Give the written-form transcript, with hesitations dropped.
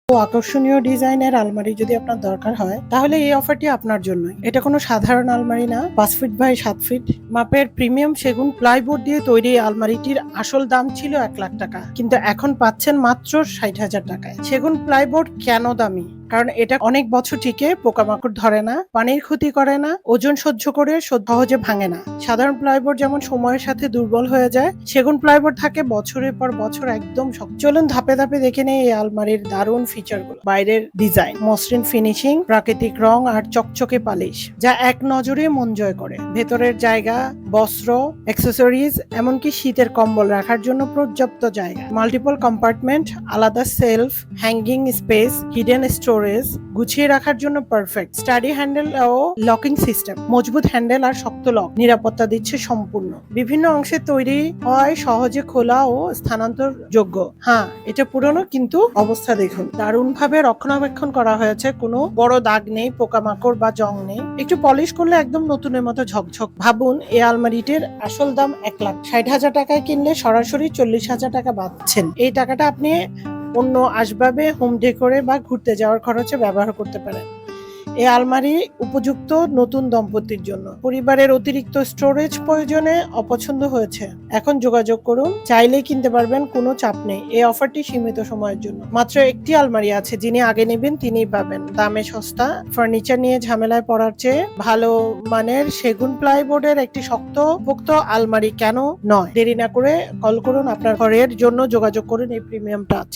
আকর্ষণীয় ডিজাইনের আলমারি যদি আপনার দরকার হয় তাহলে এই অফারটি আপনার জন্যই। এটা কোনো সাধারণ আলমারি না, 5 ফিট বাই 7 ফিট মাপের প্রিমিয়াম সেগুন প্লাইবোর্ড দিয়ে তৈরি এই আলমারিটির আসল দাম ছিল 1 লাখ টাকা, কিন্তু এখন পাচ্ছেন মাত্র 60,000 টাকায়। সেগুন প্লাইবোর্ড কেন দামি? কারণ এটা অনেক বছর টিকে, পোকামাকড় ধরে না, পানির ক্ষতি করে না, ওজন সহ্য করে সহজে ভাঙে না। সাধারণ প্লাইবোর্ড যেমন সময়ের সাথে দুর্বল হয়ে যায়, সেগুন প্লাইবোর্ড থাকে বছরের পর বছর একদম শক্ত। চলুন ধাপে ধাপে দেখে নেই এই আলমারির দারুণ ফিচারগুলো। বাইরের ডিজাইন, মসৃণ ফিনিশিং, প্রাকৃতিক রং আর চকচকে পালিশ যা এক নজরে মন জয় করে। ভেতরের জায়গা, বস্ত্র, অ্যাক্সেসরিজ, এমনকি শীতের কম্বল রাখার জন্য পর্যাপ্ত জায়গা। মাল্টিপল কম্পার্টমেন্ট, আলাদা self, hanging space, hidden storage, গুছিয়ে রাখার জন্য পারফেক্ট। স্টাডি হ্যান্ডেল ও লকিং সিস্টেম, মজবুত হ্যান্ডেল আর শক্ত লক নিরাপত্তা দিচ্ছে সম্পূর্ণ। বিভিন্ন অংশে তৈরি হয় সহজে খোলা ও স্থানান্তর যোগ্য। হ্যাঁ, এটা পুরনো কিন্তু অবস্থা দেখুন, দারুণ ভাবে রক্ষণাবেক্ষণ করা হয়েছে, কোনো বড় দাগ নেই, পোকামাকড় বা জং নেই। একটু পলিশ করলে একদম নতুনের মতো ঝকঝক। ভাবুন, এই আলমারিটির আসল দাম 1,60,000 টাকায় কিনলে সরাসরি 40,000 টাকা পাচ্ছেন। এই টাকাটা আপনি অন্য আসবাবে, হোম ডেকোরে বা ঘুরতে যাওয়ার খরচে ব্যবহার করতে পারেন। এই আলমারি উপযুক্ত নতুন দম্পতির জন্য। পরিবারের অতিরিক্ত স্টোরেজ প্রয়োজনে অপছন্দ হয়েছে, এখন যোগাযোগ করুন, চাইলেই কিনতে পারবেন, কোনো চাপ নেই। এই অফারটি সীমিত সময়ের জন্য। মাত্র একটি আলমারি আছে, যিনি আগে নেবেন তিনিই পাবেন। দামে সস্তা, ফার্নিচার নিয়ে ঝামেলায় পড়ার চেয়ে ভালো মানের সেগুন প্লাইবোর্ডের একটি শক্তপোক্ত আলমারি কেন নয়? দেরি না করে কল করুন, আপনার ঘরের জন্য যোগাযোগ করুন এই প্রিমিয়াম টাচ।